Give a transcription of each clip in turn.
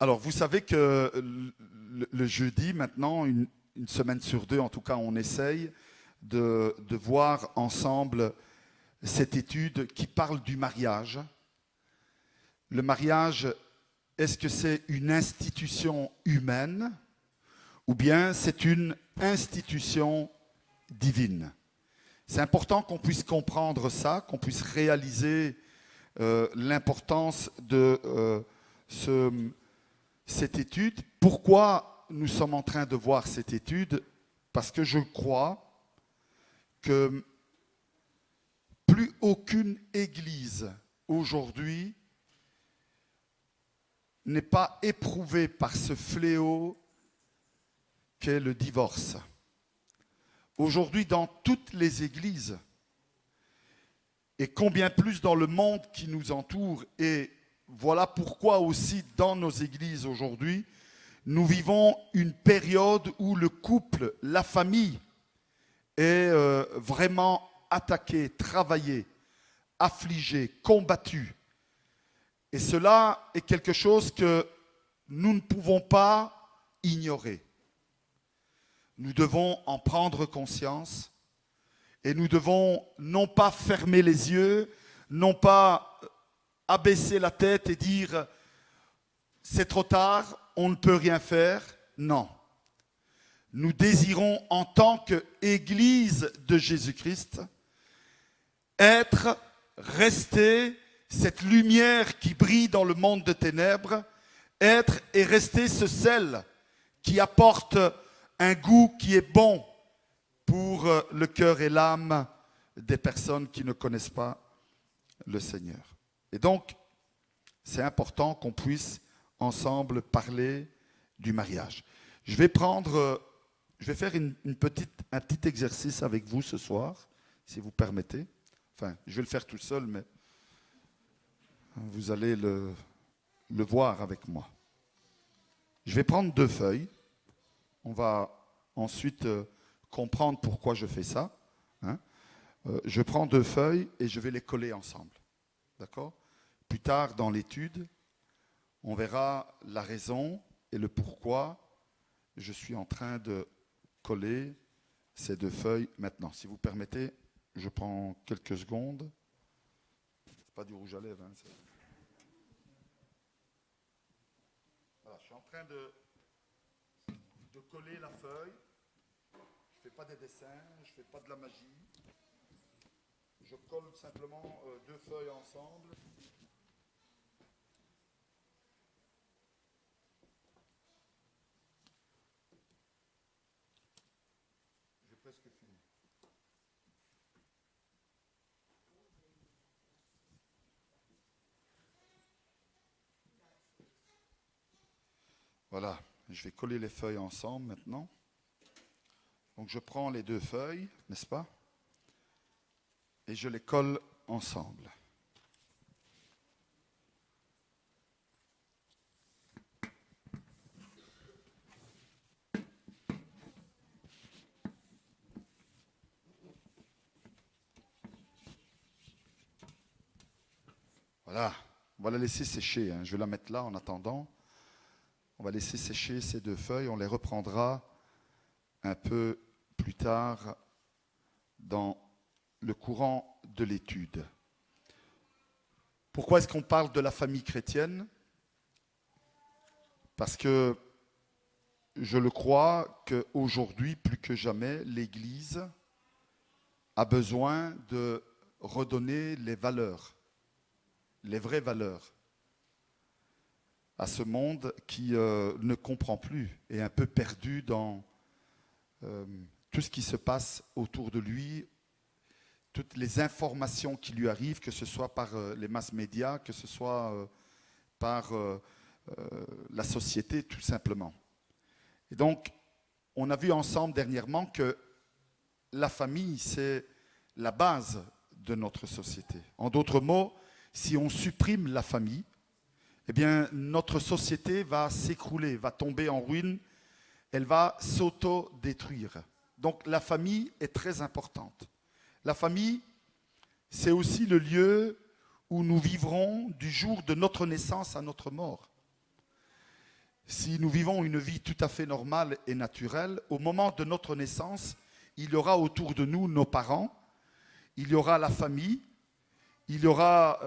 Alors, vous savez que le jeudi, maintenant, une semaine sur deux, en tout cas, on essaye de voir ensemble cette étude qui parle du mariage. Le mariage, est-ce que c'est une institution humaine ou bien c'est une institution divine? C'est important qu'on puisse comprendre ça, qu'on puisse réaliser l'importance de cette étude. Pourquoi nous sommes en train de voir cette étude? Parce que je crois que plus aucune église aujourd'hui n'est pas éprouvée par ce fléau qu'est le divorce. Aujourd'hui, dans toutes les églises, et combien plus dans le monde qui nous entoure, et voilà pourquoi aussi dans nos églises aujourd'hui, nous vivons une période où le couple, la famille, est vraiment attaqué, travaillé, affligé, combattu. Et cela est quelque chose que nous ne pouvons pas ignorer. Nous devons en prendre conscience et nous devons non pas fermer les yeux, non pas abaisser la tête et dire « c'est trop tard, on ne peut rien faire ». Non. Nous désirons en tant qu'Église de Jésus-Christ être, rester cette lumière qui brille dans le monde de ténèbres, être et rester ce sel qui apporte un goût qui est bon pour le cœur et l'âme des personnes qui ne connaissent pas le Seigneur. Et donc, c'est important qu'on puisse ensemble parler du mariage. Je vais faire un petit exercice avec vous ce soir, si vous permettez. Enfin, je vais le faire tout seul, mais vous allez le voir avec moi. Je vais prendre 2 feuilles. On va ensuite comprendre pourquoi je fais ça. Je prends 2 feuilles et je vais les coller ensemble. D'accord? Plus tard dans l'étude, on verra la raison et le pourquoi je suis en train de coller ces 2 feuilles maintenant. Si vous permettez, je prends quelques secondes. C'est pas du rouge à lèvres. Voilà, je suis en train de coller la feuille. Je ne fais pas des dessins, je ne fais pas de la magie. Je colle simplement 2 feuilles ensemble. J'ai presque fini. Voilà, je vais coller les feuilles ensemble maintenant. Donc je prends les 2 feuilles, n'est-ce pas? Et je les colle ensemble. Voilà, on va la laisser sécher. Je vais la mettre là en attendant. On va laisser sécher ces 2 feuilles. On les reprendra un peu plus tard dans le courant de l'étude. Pourquoi est-ce qu'on parle de la famille chrétienne? Parce que je le crois qu'aujourd'hui, plus que jamais, l'Église a besoin de redonner les valeurs, les vraies valeurs, à ce monde qui ne comprend plus et est un peu perdu dans tout ce qui se passe autour de lui, toutes les informations qui lui arrivent, que ce soit par les mass médias, que ce soit par la société, tout simplement. Et donc, on a vu ensemble dernièrement que la famille, c'est la base de notre société. En d'autres mots, si on supprime la famille, eh bien, notre société va s'écrouler, va tomber en ruine, elle va s'auto-détruire. Donc, la famille est très importante. La famille, c'est aussi le lieu où nous vivrons du jour de notre naissance à notre mort. si nous vivons une vie tout à fait normale et naturelle, au moment de notre naissance, il y aura autour de nous nos parents, il y aura la famille, il y aura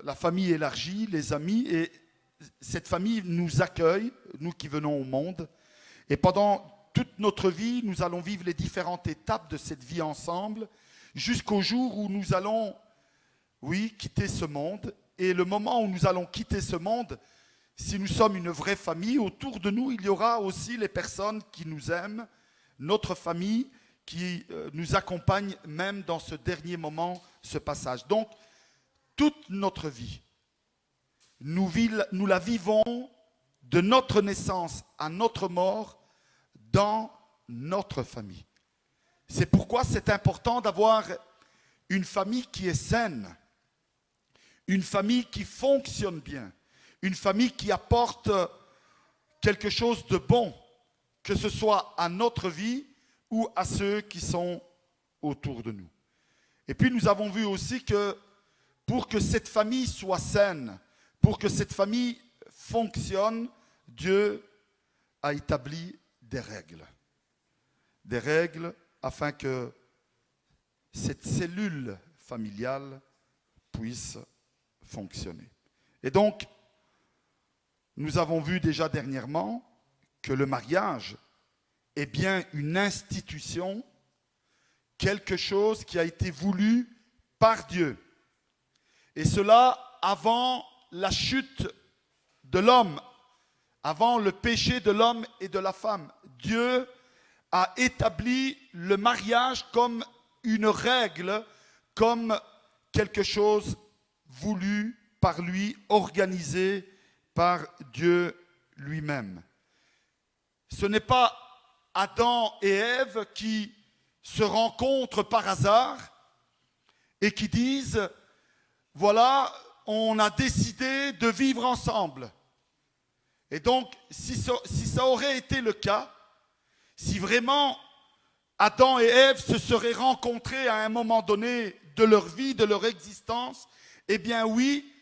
la famille élargie, les amis, et cette famille nous accueille, nous qui venons au monde. Et pendant toute notre vie, nous allons vivre les différentes étapes de cette vie ensemble, jusqu'au jour où nous allons, oui, quitter ce monde. Et le moment où nous allons quitter ce monde, si nous sommes une vraie famille, autour de nous, il y aura aussi les personnes qui nous aiment, notre famille, qui nous accompagne même dans ce dernier moment, ce passage. Donc, toute notre vie, nous la vivons de notre naissance à notre mort dans notre famille. C'est pourquoi c'est important d'avoir une famille qui est saine, une famille qui fonctionne bien, une famille qui apporte quelque chose de bon, que ce soit à notre vie ou à ceux qui sont autour de nous. Et puis nous avons vu aussi que pour que cette famille soit saine, pour que cette famille fonctionne, Dieu a établi des règles. Des règles afin que cette cellule familiale puisse fonctionner. Et donc, nous avons vu déjà dernièrement que le mariage est bien une institution, quelque chose qui a été voulu par Dieu. Et cela avant la chute de l'homme, avant le péché de l'homme et de la femme. Dieu a établi le mariage comme une règle, comme quelque chose voulu par lui, organisé par Dieu lui-même. Ce n'est pas Adam et Ève qui se rencontrent par hasard et qui disent « Voilà, on a décidé de vivre ensemble ». Et donc, si ça aurait été le cas, si vraiment Adam et Ève se seraient rencontrés à un moment donné de leur vie, de leur existence, eh bien oui,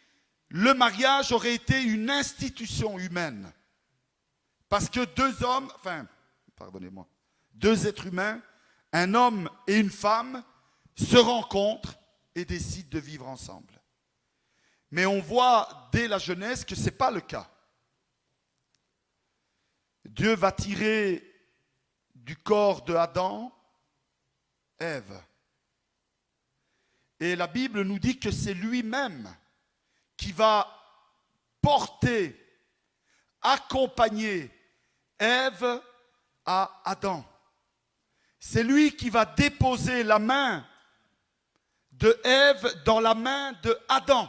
le mariage aurait été une institution humaine. Parce que deux êtres humains, un homme et une femme, se rencontrent et décident de vivre ensemble. Mais on voit dès la Genèse que ce n'est pas le cas. Dieu va tirer du corps de Adam Ève. Et la Bible nous dit que c'est lui-même qui va porter, accompagner Ève à Adam. C'est lui qui va déposer la main de Ève dans la main de Adam.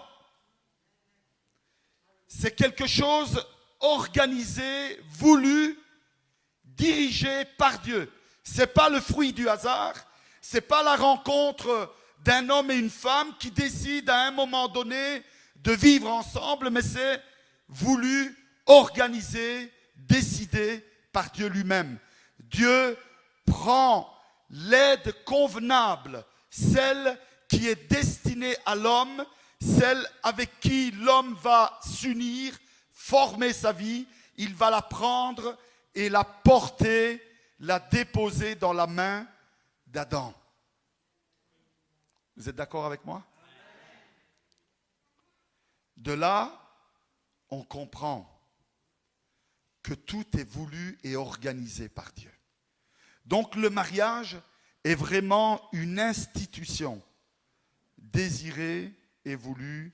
C'est quelque chose organisé, voulu, dirigé par Dieu. Ce n'est pas le fruit du hasard, ce n'est pas la rencontre d'un homme et une femme qui décident à un moment donné de vivre ensemble, mais c'est voulu, organisé, décidé par Dieu lui-même. Dieu prend l'aide convenable, celle qui est destinée à l'homme, celle avec qui l'homme va s'unir, former sa vie, il va la prendre et la porter, la déposer dans la main d'Adam. Vous êtes d'accord avec moi? De là, on comprend que tout est voulu et organisé par Dieu. Donc le mariage est vraiment une institution désirée et voulue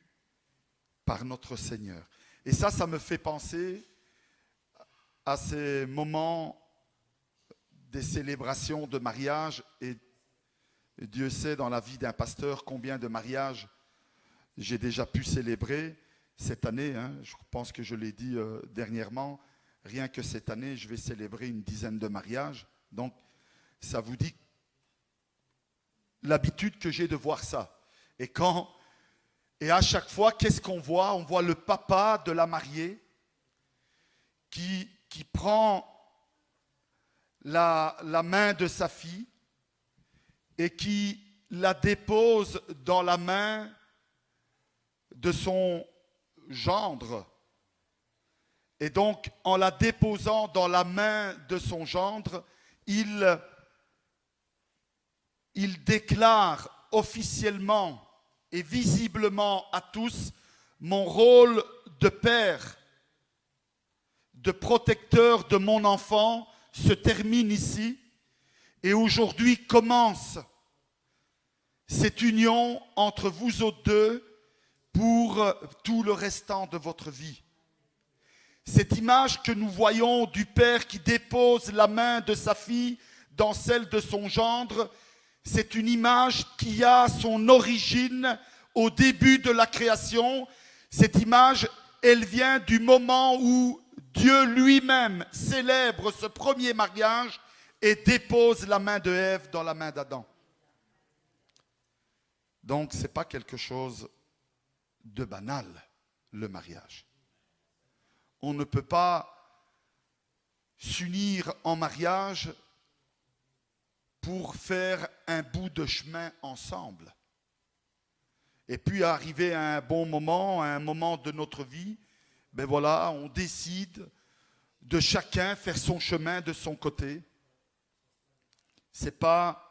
par notre Seigneur. Et ça me fait penser à ces moments des célébrations de mariage. Et Dieu sait dans la vie d'un pasteur combien de mariages j'ai déjà pu célébrer cette année. Je pense que je l'ai dit dernièrement. Rien que cette année, je vais célébrer une dizaine de mariages. Donc, ça vous dit l'habitude que j'ai de voir ça. Et à chaque fois, qu'est-ce qu'on voit? On voit le papa de la mariée qui prend la main de sa fille et qui la dépose dans la main de son gendre. Et donc, en la déposant dans la main de son gendre, il déclare officiellement et visiblement à tous: mon rôle de père, de protecteur de mon enfant se termine ici, et aujourd'hui commence cette union entre vous autres deux pour tout le restant de votre vie. Cette image que nous voyons du père qui dépose la main de sa fille dans celle de son gendre, c'est une image qui a son origine au début de la création. Cette image, elle vient du moment où Dieu lui-même célèbre ce premier mariage et dépose la main de Ève dans la main d'Adam. Donc, ce n'est pas quelque chose de banal, le mariage. On ne peut pas s'unir en mariage pour faire un bout de chemin ensemble. Et puis arriver à un bon moment, à un moment de notre vie, ben voilà, on décide de chacun faire son chemin de son côté. Ce n'est pas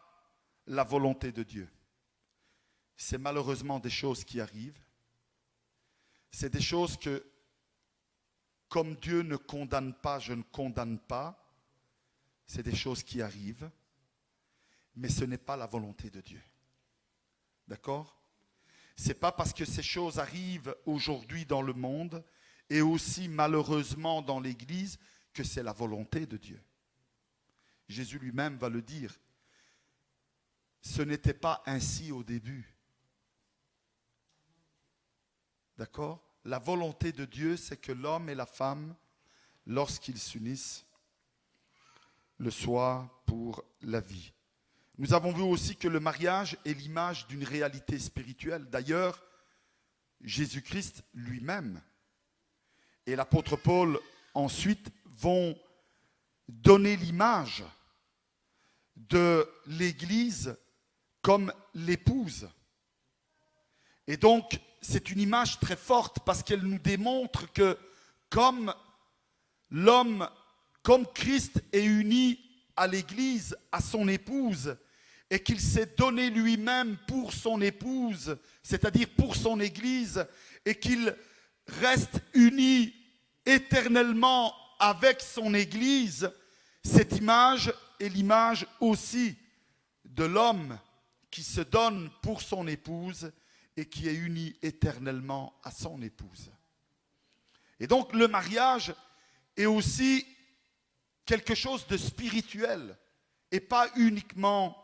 la volonté de Dieu. C'est malheureusement des choses qui arrivent. C'est des choses que, comme Dieu ne condamne pas, je ne condamne pas. C'est des choses qui arrivent. Mais ce n'est pas la volonté de Dieu. D'accord ? Ce n'est pas parce que ces choses arrivent aujourd'hui dans le monde et aussi malheureusement dans l'Église que c'est la volonté de Dieu. Jésus lui-même va le dire. Ce n'était pas ainsi au début. D'accord ? La volonté de Dieu, c'est que l'homme et la femme, lorsqu'ils s'unissent, le soient pour la vie. Nous avons vu aussi que le mariage est l'image d'une réalité spirituelle. D'ailleurs, Jésus-Christ lui-même et l'apôtre Paul ensuite vont donner l'image de l'Église comme l'épouse. Et donc, c'est une image très forte parce qu'elle nous démontre que comme l'homme, comme Christ est uni à l'Église, à son épouse, et qu'il s'est donné lui-même pour son épouse, c'est-à-dire pour son Église, et qu'il reste uni éternellement avec son Église, cette image est l'image aussi de l'homme qui se donne pour son épouse et qui est uni éternellement à son épouse. Et donc le mariage est aussi quelque chose de spirituel et pas uniquement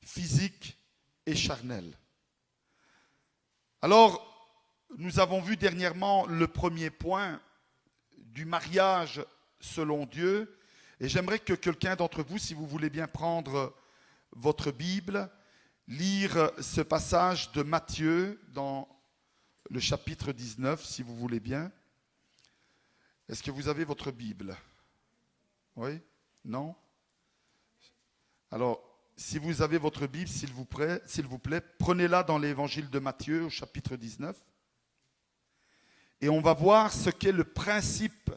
physique et charnel. Alors, nous avons vu dernièrement le premier point du mariage selon Dieu, et j'aimerais que quelqu'un d'entre vous, si vous voulez bien prendre votre Bible, lire ce passage de Matthieu dans le chapitre 19, si vous voulez bien. Est-ce que vous avez votre Bible ? Oui ? Non ? Alors, si vous avez votre Bible, s'il vous plaît, prenez-la dans l'évangile de Matthieu au chapitre 19. Et on va voir ce qu'est le principe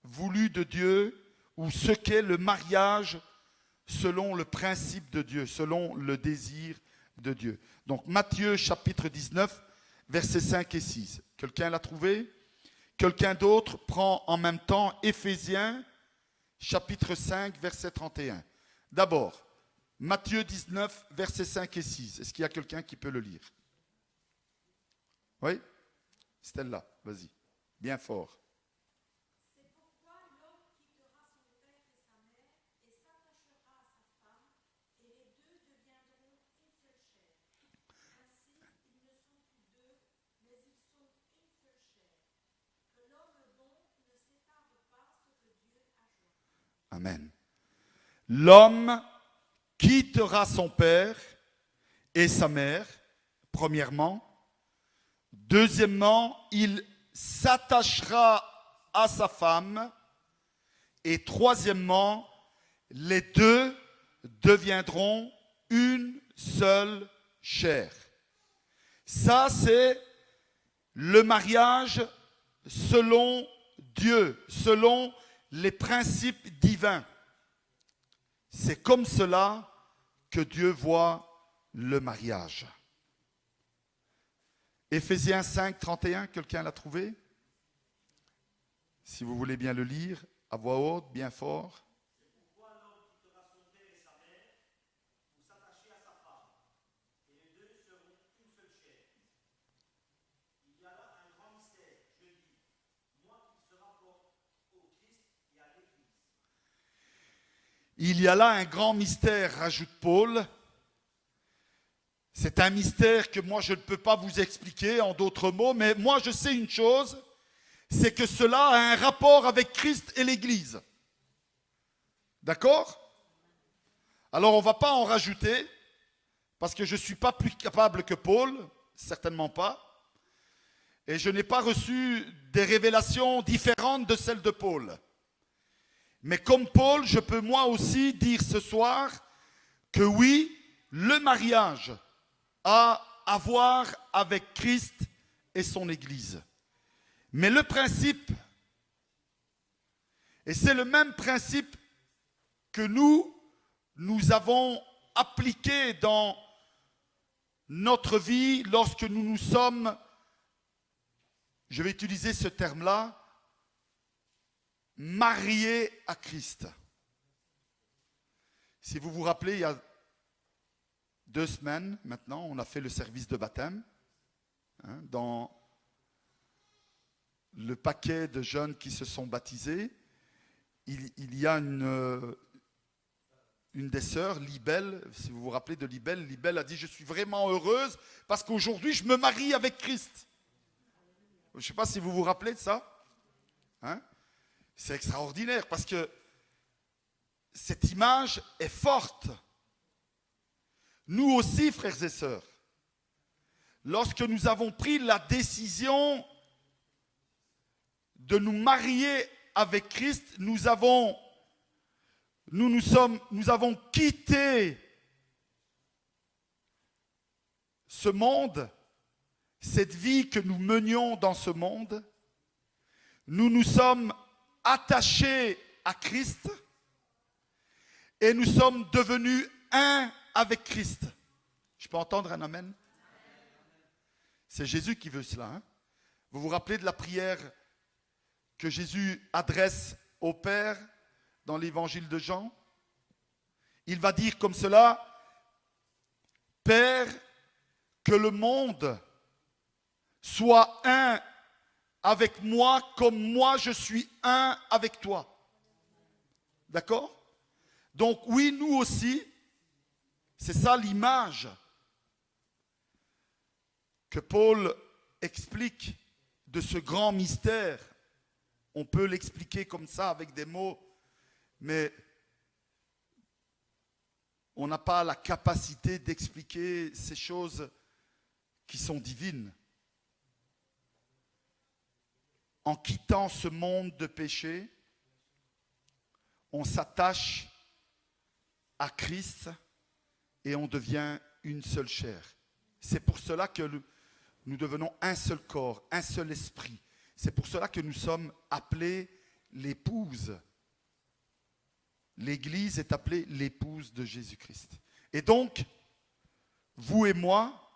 voulu de Dieu ou ce qu'est le mariage selon le principe de Dieu, selon le désir de Dieu. Donc Matthieu chapitre 19, versets 5 et 6. Quelqu'un l'a trouvé ? Quelqu'un d'autre prend en même temps Éphésiens chapitre 5, verset 31. D'abord, Matthieu 19, versets 5 et 6. Est-ce qu'il y a quelqu'un qui peut le lire ? Oui ? Stella, vas-y. Bien fort. C'est pourquoi l'homme quittera son père et sa mère et s'attachera à sa femme, et les deux deviendront une seule chair. Ainsi, ils ne sont plus deux, mais ils sont une seule chair. Que l'homme bon ne sépare pas ce que Dieu a joint. Amen. L'homme quittera son père et sa mère, premièrement. Deuxièmement, il s'attachera à sa femme. Et troisièmement, les deux deviendront une seule chair. Ça, c'est le mariage selon Dieu, selon les principes divins. C'est comme cela que Dieu voit le mariage. Éphésiens 5, 31, quelqu'un l'a trouvé? Si vous voulez bien le lire, à voix haute, bien fort. Il y a là un grand mystère, rajoute Paul. C'est un mystère que moi je ne peux pas vous expliquer en d'autres mots, mais moi je sais une chose, c'est que cela a un rapport avec Christ et l'Église. D'accord? Alors on ne va pas en rajouter, parce que je ne suis pas plus capable que Paul, certainement pas, et je n'ai pas reçu des révélations différentes de celles de Paul. Mais comme Paul, je peux moi aussi dire ce soir que oui, le mariage a à voir avec Christ et son Église. Mais le principe, et c'est le même principe que nous avons appliqué dans notre vie lorsque nous nous sommes, je vais utiliser ce terme-là, mariés à Christ. Si vous vous rappelez, il y a 2 semaines maintenant, on a fait le service de baptême. Dans le paquet de jeunes qui se sont baptisés, il y a une des sœurs, Libelle, si vous vous rappelez de Libelle, Libelle a dit « Je suis vraiment heureuse parce qu'aujourd'hui, je me marie avec Christ. » Je ne sais pas si vous vous rappelez de ça. C'est extraordinaire parce que cette image est forte. Nous aussi, frères et sœurs, lorsque nous avons pris la décision de nous marier avec Christ, nous avons quitté ce monde, cette vie que nous menions dans ce monde. Nous nous sommes attachés à Christ et nous sommes devenus un avec Christ. Je peux entendre un amen? C'est Jésus qui veut cela. Vous vous rappelez de la prière que Jésus adresse au Père dans l'évangile de Jean? Il va dire comme cela: Père, que le monde soit un avec moi comme moi je suis un avec toi. D'accord? Donc oui, nous aussi, c'est ça l'image que Paul explique de ce grand mystère. On peut l'expliquer comme ça avec des mots, mais on n'a pas la capacité d'expliquer ces choses qui sont divines. En quittant ce monde de péché, on s'attache à Christ et on devient une seule chair. C'est pour cela que nous devenons un seul corps, un seul esprit. C'est pour cela que nous sommes appelés l'épouse. L'Église est appelée l'épouse de Jésus-Christ. Et donc, vous et moi,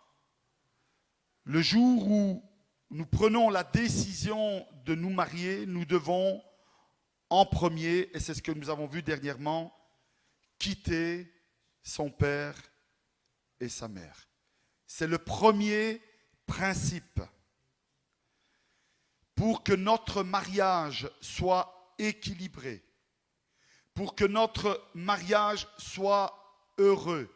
le jour où nous prenons la décision de nous marier, nous devons en premier, et c'est ce que nous avons vu dernièrement, quitter son père et sa mère. C'est le premier principe. Pour que notre mariage soit équilibré, pour que notre mariage soit heureux,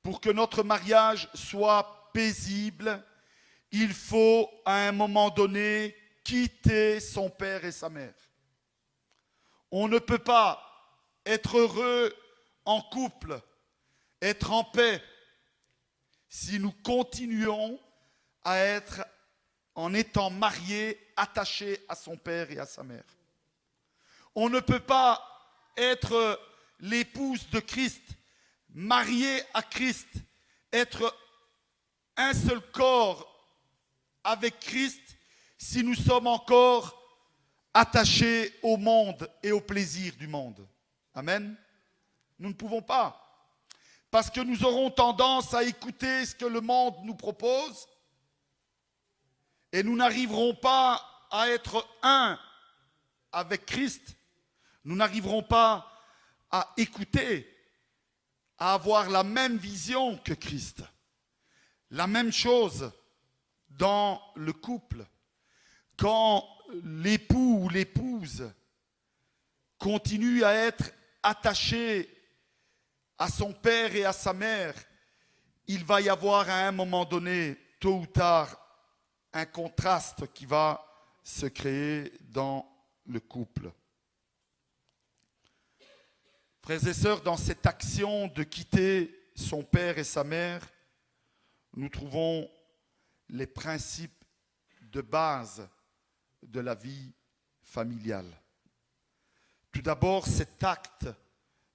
pour que notre mariage soit paisible, il faut à un moment donné quitter son père et sa mère. On ne peut pas être heureux en couple, être en paix, si nous continuons à être, en étant mariés, attachés à son père et à sa mère. On ne peut pas être l'épouse de Christ, mariée à Christ, être un seul corps avec Christ, si nous sommes encore attachés au monde et au plaisir du monde. Amen. Nous ne pouvons pas. Parce que nous aurons tendance à écouter ce que le monde nous propose et nous n'arriverons pas à être un avec Christ. Nous n'arriverons pas à écouter, à avoir la même vision que Christ. La même chose dans le couple. Quand l'époux ou l'épouse continue à être attaché à son père et à sa mère, il va y avoir à un moment donné, tôt ou tard, un contraste qui va se créer dans le couple. Frères et sœurs, dans cette action de quitter son père et sa mère, nous trouvons les principes de base de la vie familiale. Tout d'abord, cet acte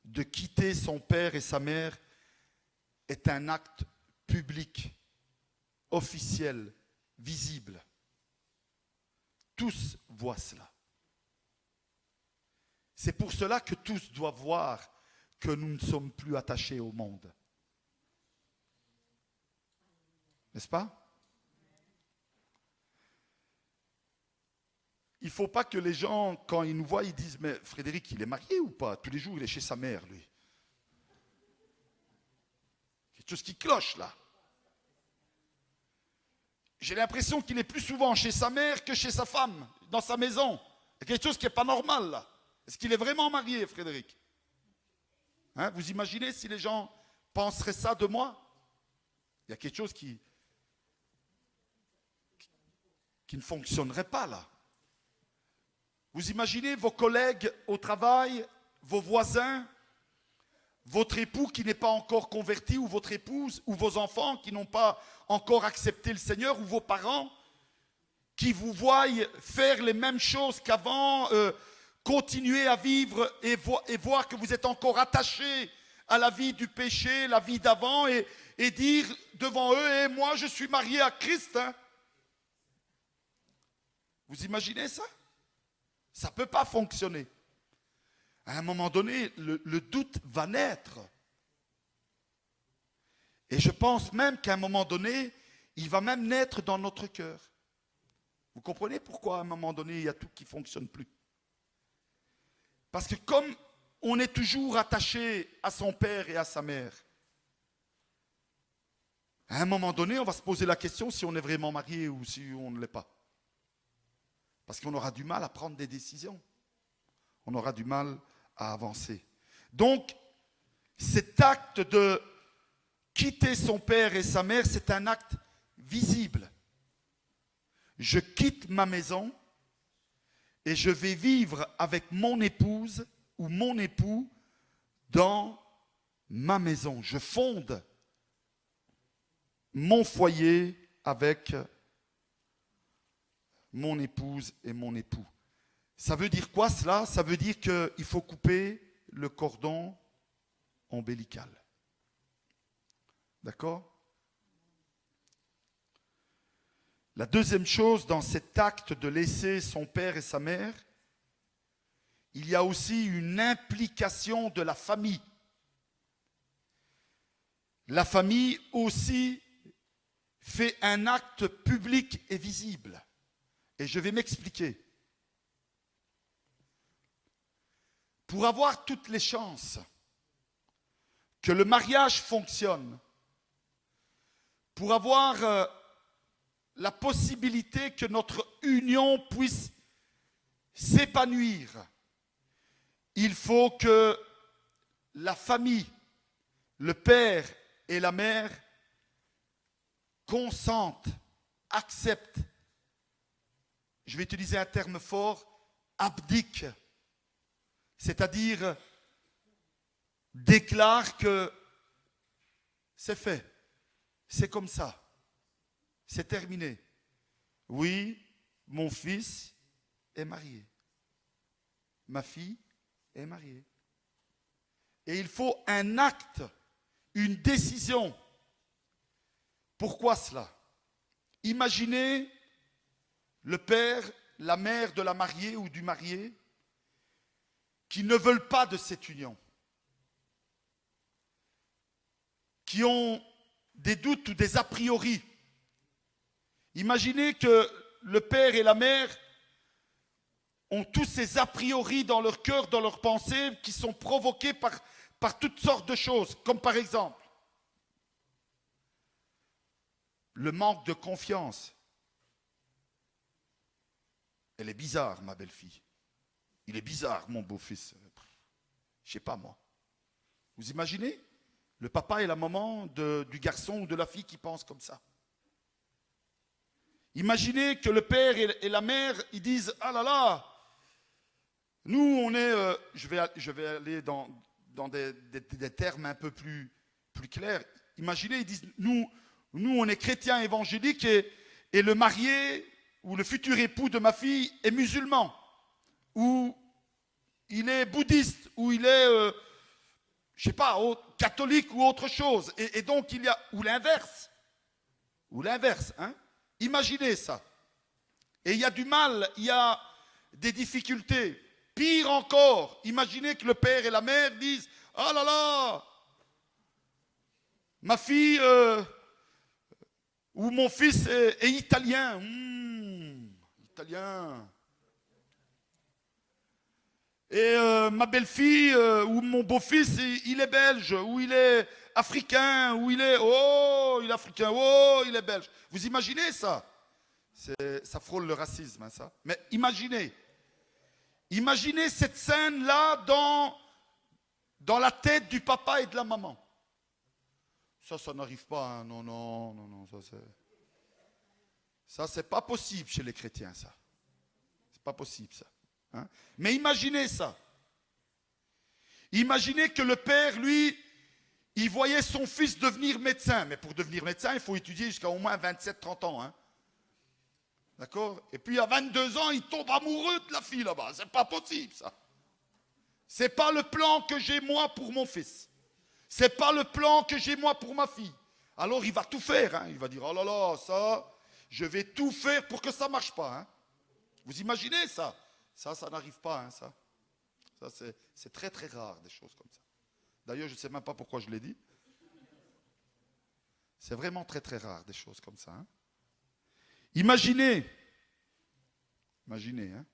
de quitter son père et sa mère est un acte public, officiel, visible. Tous voient cela. C'est pour cela que tous doivent voir que nous ne sommes plus attachés au monde. N'est-ce pas? Il ne faut pas que les gens, quand ils nous voient, ils disent « Mais Frédéric, il est marié ou pas? Tous les jours, il est chez sa mère, lui. » Quelque chose qui cloche, là. J'ai l'impression qu'il est plus souvent chez sa mère que chez sa femme, dans sa maison. Il y a quelque chose qui n'est pas normal, là. Est-ce qu'il est vraiment marié, Frédéric? Hein, vous imaginez si les gens penseraient ça de moi? Il y a quelque chose qui ne fonctionnerait pas, là. Vous imaginez vos collègues au travail, vos voisins, votre époux qui n'est pas encore converti, ou votre épouse, ou vos enfants qui n'ont pas encore accepté le Seigneur, ou vos parents qui vous voient faire les mêmes choses qu'avant, continuer à vivre et voir que vous êtes encore attaché à la vie du péché, la vie d'avant, et dire devant eux, « Eh, moi je suis marié à Christ. Hein. » Vous imaginez ça? Ça ne peut pas fonctionner. À un moment donné, le doute va naître. Et je pense même qu'à un moment donné, il va même naître dans notre cœur. Vous comprenez pourquoi à un moment donné, il y a tout qui ne fonctionne plus? Parce que comme on est toujours attaché à son père et à sa mère, à un moment donné, on va se poser la question si on est vraiment marié ou si on ne l'est pas. Parce qu'on aura du mal à prendre des décisions. On aura du mal à avancer. Donc, cet acte de quitter son père et sa mère, c'est un acte visible. Je quitte ma maison et je vais vivre avec mon épouse ou mon époux dans ma maison. Je fonde mon foyer avec mon épouse et mon époux. Ça veut dire quoi cela? Ça veut dire qu'il faut couper le cordon ombilical. D'accord? La deuxième chose dans cet acte de laisser son père et sa mère, il y a aussi une implication de la famille. La famille aussi fait un acte public et visible. Et je vais m'expliquer. Pour avoir toutes les chances que le mariage fonctionne, pour avoir la possibilité que notre union puisse s'épanouir, il faut que la famille, le père et la mère consentent, acceptent, je vais utiliser un terme fort, abdiquent, c'est-à-dire déclarent que c'est fait, c'est comme ça, c'est terminé. Oui, mon fils est marié, ma fille est mariée. Et il faut un acte, une décision. Pourquoi cela? Imaginez le père la mère de la mariée ou du marié qui ne veulent pas de cette union, qui ont des doutes ou des a priori. Imaginez que le père et la mère ont tous ces a priori dans leur cœur, dans leurs pensées, qui sont provoqués par toutes sortes de choses, comme par exemple le manque de confiance. Elle est bizarre, ma belle-fille. Il est bizarre, mon beau-fils. Je sais pas, moi. Vous imaginez? Le papa et la maman du garçon ou de la fille qui pensent comme ça. Imaginez que le père et la mère, ils disent « Ah là là, nous on est… je vais aller dans des termes un peu plus clairs. Imaginez, ils disent « Nous on est chrétiens évangéliques et le marié ou le futur époux de ma fille est musulman. Ou il est bouddhiste, ou il est… je sais pas, catholique ou autre chose. Et donc il y a… Ou l'inverse. Ou l'inverse, hein. Imaginez ça. Et il y a du mal, il y a des difficultés. Pire encore, imaginez que le père et la mère disent « Oh là là, ma fille ou mon fils est italien. Italien. Et ma belle-fille ou mon beau-fils, il est belge, ou il est africain, ou il est… Oh, il est africain, oh, il est belge. » Vous imaginez ça? Ça frôle le racisme, hein, ça. Mais imaginez. Imaginez cette scène-là dans la tête du papa et de la maman. Ça n'arrive pas, hein. Non, ça c'est pas possible chez les chrétiens, ça. C'est pas possible, ça. Hein? Mais imaginez ça. Imaginez que le père, lui, il voyait son fils devenir médecin. Mais pour devenir médecin, il faut étudier jusqu'à au moins 27-30 ans. Hein? D'accord? Et puis à 22 ans, il tombe amoureux de la fille là-bas. C'est pas possible, ça. C'est pas le plan que j'ai moi pour mon fils. C'est pas le plan que j'ai moi pour ma fille. Alors il va tout faire. Hein? Il va dire, oh là là, ça, je vais tout faire pour que ça marche pas. Hein? Vous imaginez ça? Ça n'arrive pas, hein, ça. Ça, c'est très très rare, des choses comme ça. D'ailleurs, je ne sais même pas pourquoi je l'ai dit. C'est vraiment très très rare, des choses comme ça. Hein. Imaginez, hein,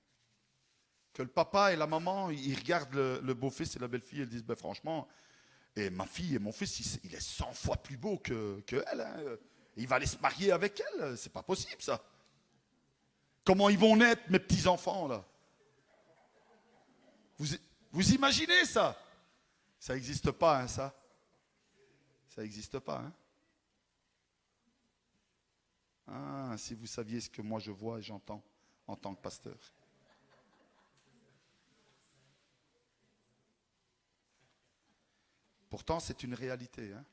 que le papa et la maman, ils regardent le beau-fils et la belle-fille et ils disent, ben, franchement, et ma fille et mon fils, il est 100 fois plus beau que elle. Hein. Il va aller se marier avec elle. C'est pas possible, ça. Comment ils vont naître, mes petits-enfants, là? Vous imaginez ça? Ça n'existe pas, hein, ça. Ça n'existe pas, hein. Ah, si vous saviez ce que moi je vois et j'entends en tant que pasteur. Pourtant, c'est une réalité, hein.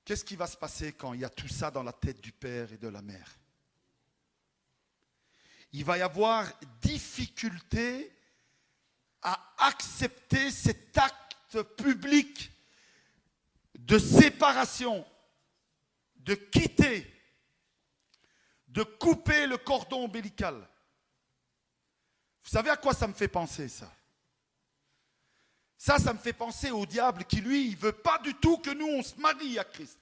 Qu'est-ce qui va se passer quand il y a tout ça dans la tête du père et de la mère? Il va y avoir difficulté à accepter cet acte public de séparation, de quitter, de couper le cordon ombilical. Vous savez à quoi ça me fait penser, ça? Ça me fait penser au diable qui, lui, il ne veut pas du tout que nous, on se marie à Christ.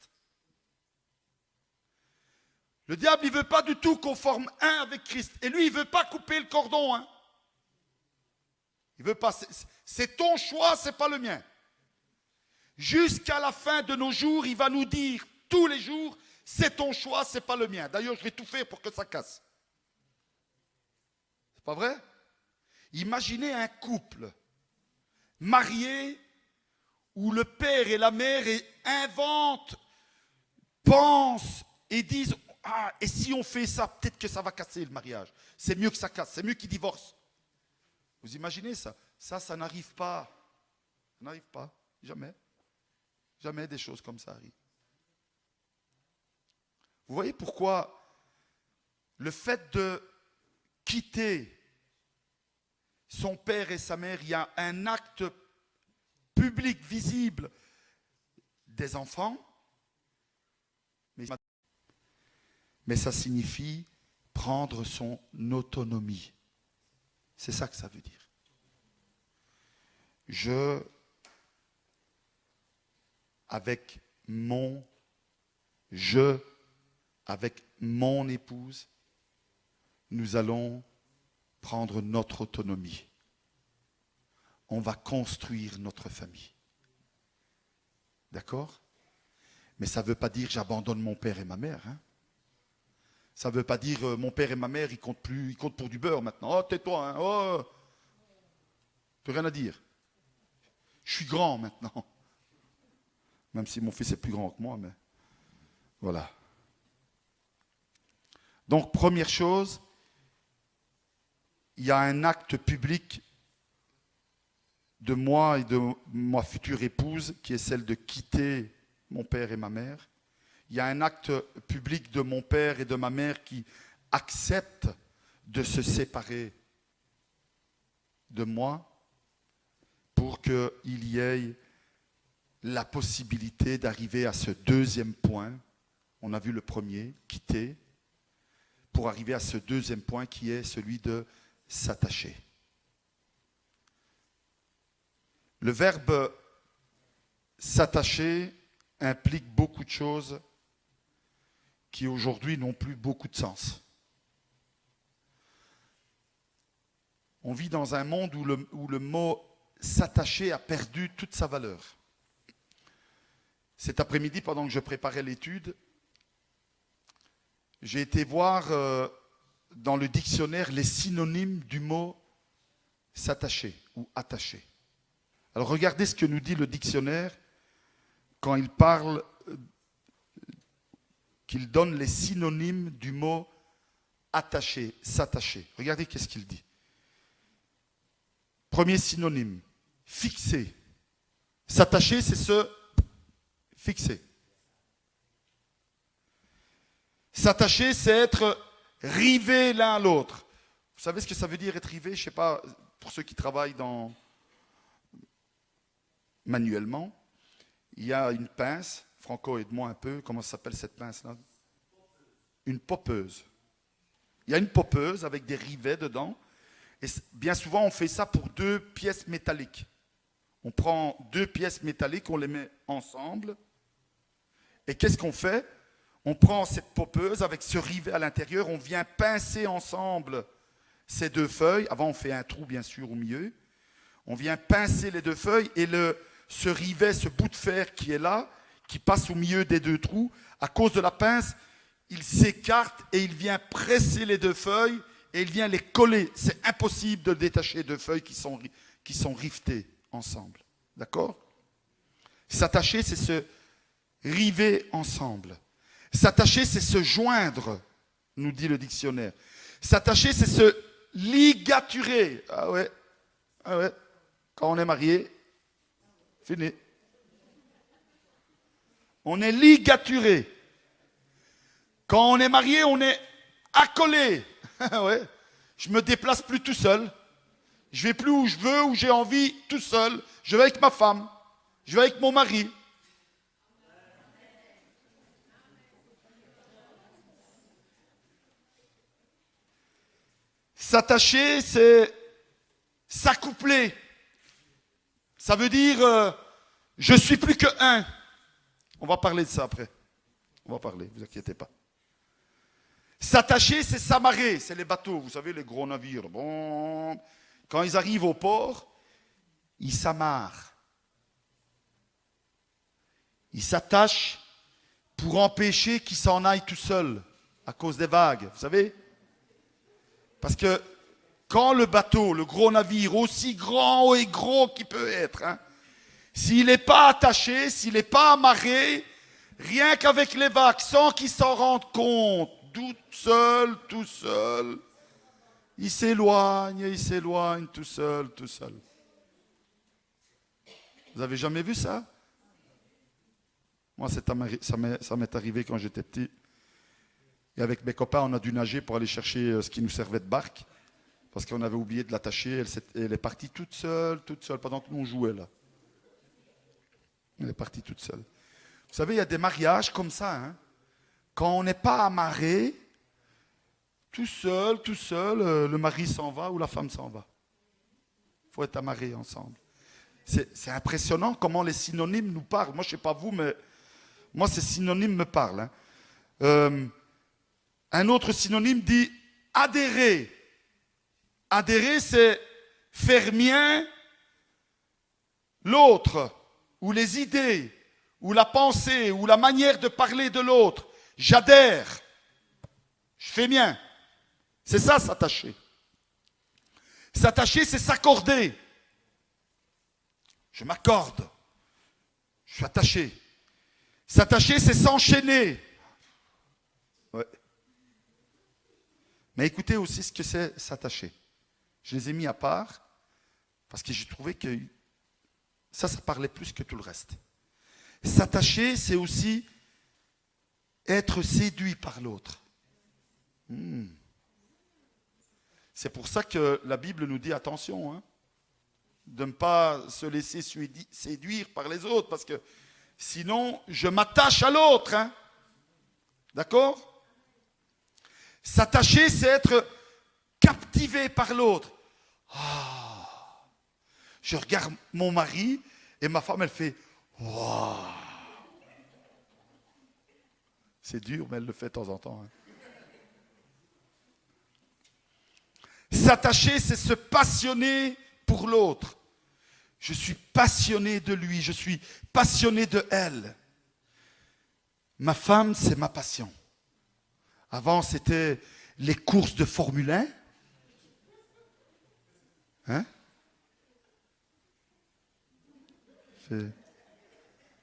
Le diable, il ne veut pas du tout qu'on forme un avec Christ. Et lui, il ne veut pas couper le cordon. Hein. Il veut pas. C'est ton choix, ce n'est pas le mien. Jusqu'à la fin de nos jours, il va nous dire tous les jours, c'est ton choix, ce n'est pas le mien. D'ailleurs, je vais tout faire pour que ça casse. C'est pas vrai? Imaginez un couple marié où le père et la mère inventent, pensent et disent « Ah, et si on fait ça, peut-être que ça va casser le mariage. C'est mieux que ça casse, c'est mieux qu'ils divorcent. » Vous imaginez ça? Ça n'arrive pas. Ça n'arrive pas, jamais. Jamais des choses comme ça arrivent. Vous voyez pourquoi le fait de quitter son père et sa mère, il y a un acte public, visible des enfants. Mais mais ça signifie prendre son autonomie. C'est ça que ça veut dire. Avec mon épouse, nous allons prendre notre autonomie. On va construire notre famille. D'accord? Mais ça ne veut pas dire j'abandonne mon père et ma mère. Hein? Ça ne veut pas dire mon père et ma mère, ils comptent plus, ils comptent pour du beurre maintenant. Oh, tais-toi, hein? Oh, plus rien à dire. Je suis grand maintenant. Même si mon fils est plus grand que moi, mais voilà. Donc, première chose, il y a un acte public de moi et de ma future épouse, qui est celle de quitter mon père et ma mère. Il y a un acte public de mon père et de ma mère qui acceptent de se séparer de moi pour qu'il y ait la possibilité d'arriver à ce deuxième point. On a vu le premier, quitter, pour arriver à ce deuxième point qui est celui de s'attacher. Le verbe s'attacher implique beaucoup de choses qui aujourd'hui n'ont plus beaucoup de sens. On vit dans un monde où le mot s'attacher a perdu toute sa valeur. Cet après-midi, pendant que je préparais l'étude, j'ai été voir dans le dictionnaire les synonymes du mot s'attacher ou attacher. Alors regardez ce que nous dit le dictionnaire quand il parle, qu'il donne les synonymes du mot attacher, s'attacher. Regardez qu'est-ce qu'il dit. Premier synonyme, fixer. S'attacher, c'est se fixer. S'attacher, c'est être rivé l'un à l'autre. Vous savez ce que ça veut dire être rivé? Je ne sais pas, pour ceux qui travaillent manuellement, il y a une pince. Franco, aide-moi un peu. Comment s'appelle cette pince-là? Une poppeuse. Il y a une poppeuse avec des rivets dedans. Et bien souvent, on fait ça pour deux pièces métalliques. On prend deux pièces métalliques, on les met ensemble. Et qu'est-ce qu'on fait? On prend cette poppeuse avec ce rivet à l'intérieur, on vient pincer ensemble ces deux feuilles. Avant, on fait un trou, bien sûr, au milieu. On vient pincer les deux feuilles et ce rivet, ce bout de fer qui est là, qui passe au milieu des deux trous, à cause de la pince, il s'écarte et il vient presser les deux feuilles et il vient les coller. C'est impossible de détacher deux feuilles qui sont rivetées ensemble. D'accord? S'attacher, c'est se river ensemble. S'attacher, c'est se joindre, nous dit le dictionnaire. S'attacher, c'est se ligaturer. Ah ouais. Quand on est marié, fini. On est ligaturé. Quand on est marié, on est accolé. Ouais. Je me déplace plus tout seul. Je vais plus où je veux, où j'ai envie, tout seul. Je vais avec ma femme. Je vais avec mon mari. S'attacher, c'est s'accoupler. Ça veut dire je suis plus que un. On va parler de ça après. On va parler, ne vous inquiétez pas. S'attacher, c'est s'amarrer. C'est les bateaux, vous savez, les gros navires. Bon, quand ils arrivent au port, ils s'amarrent. Ils s'attachent pour empêcher qu'ils s'en aillent tout seuls à cause des vagues, vous savez? Parce que quand le bateau, le gros navire, aussi grand et gros qu'il peut être, hein, s'il n'est pas attaché, s'il n'est pas amarré, rien qu'avec les vagues, sans qu'il s'en rende compte, tout seul, il s'éloigne tout seul. Vous avez jamais vu ça? Moi, ça m'est arrivé quand j'étais petit. Et avec mes copains, on a dû nager pour aller chercher ce qui nous servait de barque. Parce qu'on avait oublié de l'attacher. Elle est partie toute seule, pendant que nous on jouait là. Elle est partie toute seule. Vous savez, il y a des mariages comme ça. Hein. Quand on n'est pas amarré, tout seul, le mari s'en va ou la femme s'en va. Il faut être amarrés ensemble. C'est impressionnant comment les synonymes nous parlent. Moi, je ne sais pas vous, mais moi, ces synonymes me parlent. Un autre synonyme dit adhérer. Adhérer, c'est faire mien l'autre, ou les idées, ou la pensée, ou la manière de parler de l'autre. J'adhère. Je fais mien. C'est ça, s'attacher. S'attacher, c'est s'accorder. Je m'accorde. Je suis attaché. S'attacher, c'est s'enchaîner. Ouais. Mais écoutez aussi ce que c'est s'attacher. Je les ai mis à part parce que j'ai trouvé que ça parlait plus que tout le reste. S'attacher, c'est aussi être séduit par l'autre. C'est pour ça que la Bible nous dit attention, de ne pas se laisser séduire par les autres, parce que sinon, je m'attache à l'autre. D'accord? S'attacher, c'est être captivé par l'autre. Je regarde mon mari et ma femme, elle fait wow. C'est dur, mais elle le fait de temps en temps. S'attacher, c'est se passionner pour l'autre. Je suis passionné de lui, je suis passionné de elle. Ma femme, c'est ma passion. Avant, c'était les courses de Formule 1. Il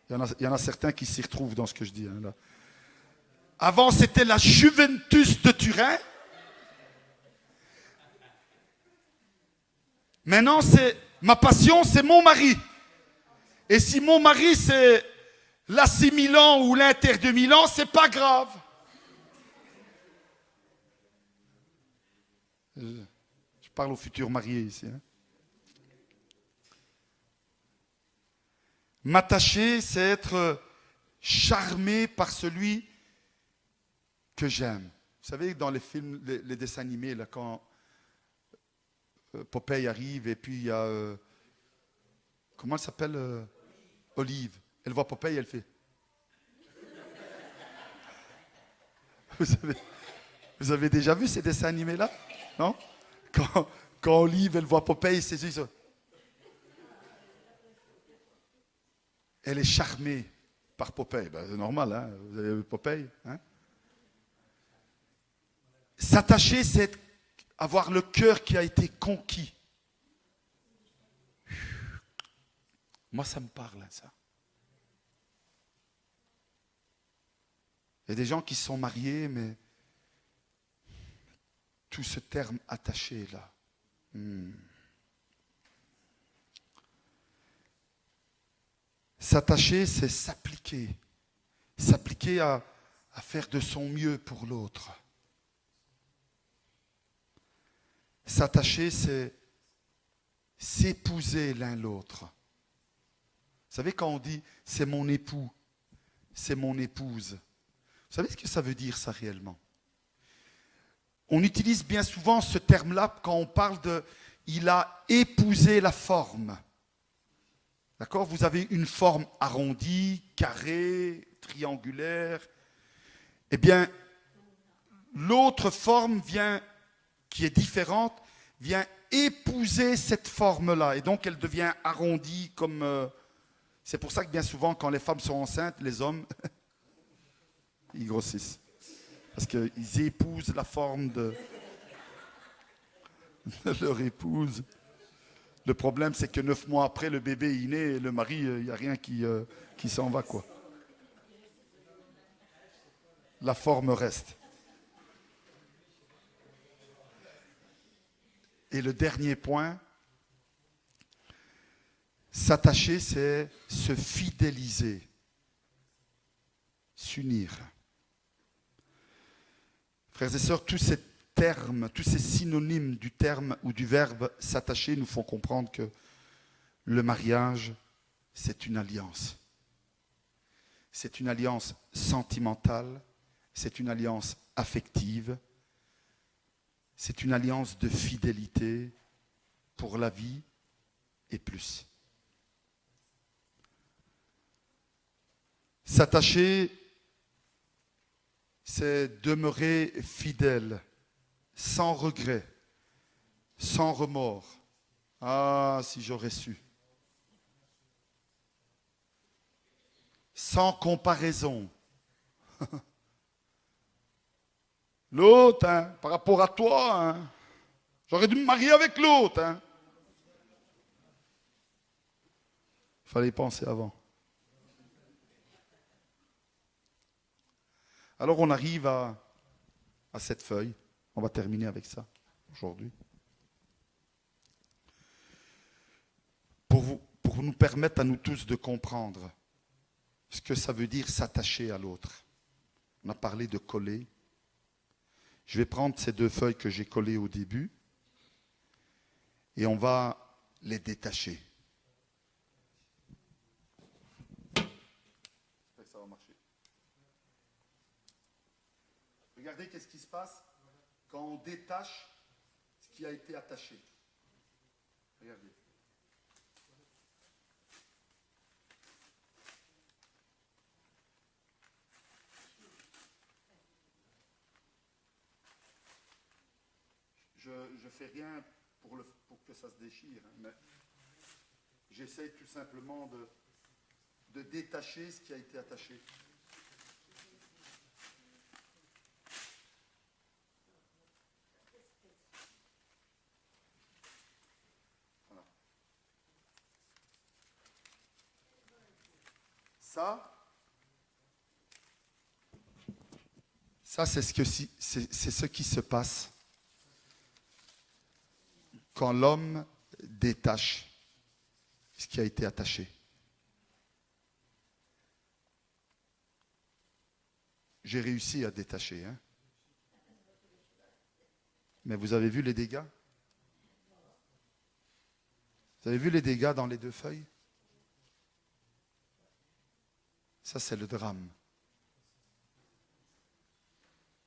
y en a certains qui s'y retrouvent dans ce que je dis. Là. Avant, c'était la Juventus de Turin. Maintenant, ma passion, c'est mon mari. Et si mon mari, c'est l'AC Milan ou l'Inter de Milan, c'est pas grave. Je parle aux futurs mariés ici. M'attacher, c'est être charmé par celui que j'aime. Vous savez, dans les films, les dessins animés, là, quand Popeye arrive et puis il y a... comment elle s'appelle Olive. Elle voit Popeye, elle fait... Vous avez déjà vu ces dessins animés-là? Non? Quand Olive, elle voit Popeye, c'est ça. Elle est charmée par Popeye. Ben, c'est normal, vous avez vu Popeye. S'attacher, c'est avoir le cœur qui a été conquis. Moi, ça me parle, ça. Il y a des gens qui sont mariés, mais tout ce terme attaché, là. S'attacher, c'est s'appliquer. S'appliquer à faire de son mieux pour l'autre. S'attacher, c'est s'épouser l'un l'autre. Vous savez, quand on dit « c'est mon époux »,« c'est mon épouse », vous savez ce que ça veut dire, ça, réellement? On utilise bien souvent ce terme-là quand on parle de « il a épousé la forme ». D'accord? Vous avez une forme arrondie, carrée, triangulaire. Eh bien, l'autre forme qui est différente, vient épouser cette forme-là. Et donc, elle devient arrondie comme... c'est pour ça que bien souvent, quand les femmes sont enceintes, les hommes, ils grossissent. Parce qu'ils épousent la forme de leur épouse. Le problème, c'est que 9 mois après, le bébé est né et le mari, il n'y a rien qui s'en va, quoi. La forme reste. Et le dernier point, s'attacher, c'est se fidéliser, s'unir. Frères et sœurs, tous ces termes, tous ces synonymes du terme ou du verbe s'attacher nous font comprendre que le mariage, c'est une alliance. C'est une alliance sentimentale, c'est une alliance affective, C'est une alliance de fidélité pour la vie et plus. S'attacher, c'est demeurer fidèle, sans regret, sans remords. Ah, si j'aurais su. Sans comparaison. L'autre, hein, par rapport à toi, hein, j'aurais dû me marier avec l'autre. Hein. Il fallait y penser avant. Alors on arrive à cette feuille. On va terminer avec ça aujourd'hui. Pour nous permettre à nous tous de comprendre ce que ça veut dire s'attacher à l'autre. On a parlé de coller. Je vais prendre ces 2 feuilles que j'ai collées au début et on va les détacher. J'espère que ça va marcher. Regardez qu'est-ce qui se passe quand on détache ce qui a été attaché. Regardez. Je ne fais rien pour que ça se déchire, hein, mais j'essaie tout simplement de détacher ce qui a été attaché. Voilà. Ça c'est ce qui se passe quand l'homme détache ce qui a été attaché. J'ai réussi à détacher. Hein. Mais vous avez vu les dégâts? Vous avez vu les dégâts dans les 2 feuilles? Ça, c'est le drame.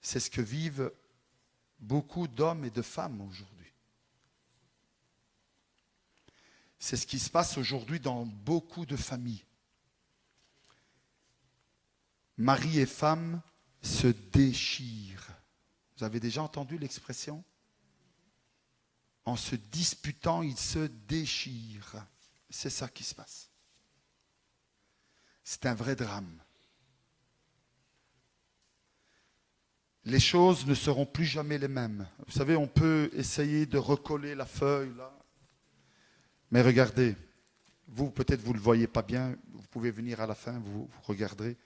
C'est ce que vivent beaucoup d'hommes et de femmes aujourd'hui. C'est ce qui se passe aujourd'hui dans beaucoup de familles. Mari et femme se déchirent. Vous avez déjà entendu l'expression? En se disputant, ils se déchirent. C'est ça qui se passe. C'est un vrai drame. Les choses ne seront plus jamais les mêmes. Vous savez, on peut essayer de recoller la feuille là. Mais regardez, vous peut-être vous ne le voyez pas bien, vous pouvez venir à la fin, vous regarderez.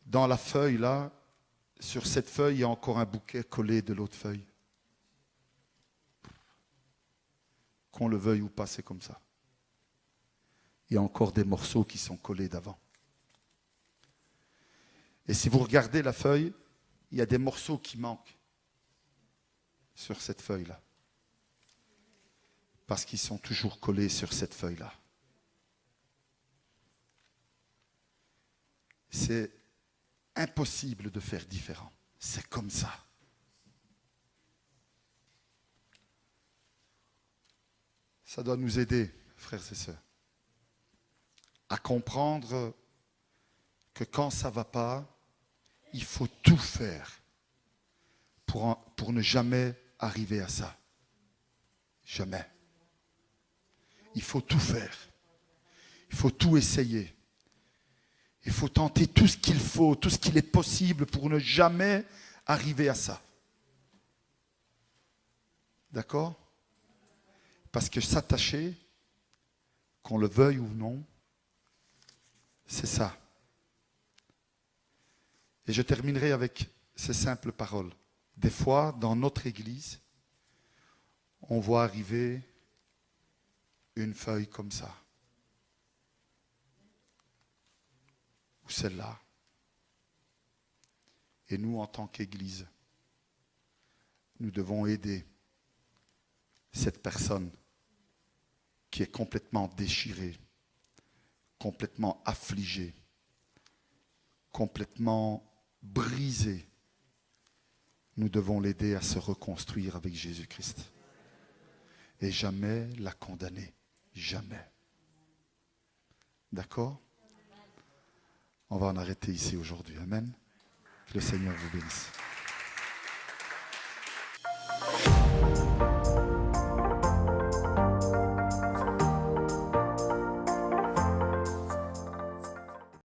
Dans la feuille là, sur cette feuille, il y a encore un bouquet collé de l'autre feuille. Qu'on le veuille ou pas, c'est comme ça. Il y a encore des morceaux qui sont collés d'avant. Et si vous regardez la feuille, il y a des morceaux qui manquent sur cette feuille-là. Parce qu'ils sont toujours collés sur cette feuille-là. C'est impossible de faire différent. C'est comme ça. Ça doit nous aider, frères et sœurs, à comprendre que quand ça ne va pas, il faut tout faire pour ne jamais arriver à ça. Jamais. Il faut tout faire. Il faut tout essayer. Il faut tenter tout ce qu'il faut, tout ce qu'il est possible pour ne jamais arriver à ça. D'accord? Parce que s'attacher, qu'on le veuille ou non, c'est ça. Et je terminerai avec ces simples paroles. Des fois, dans notre Église, on voit arriver une feuille comme ça. Ou celle-là. Et nous, en tant qu'Église, nous devons aider cette personne qui est complètement déchirée, complètement affligée, complètement brisée. nous devons l'aider à se reconstruire avec Jésus-Christ. Et jamais la condamner. Jamais. D'accord? On va en arrêter ici aujourd'hui. Amen. Que le Seigneur vous bénisse.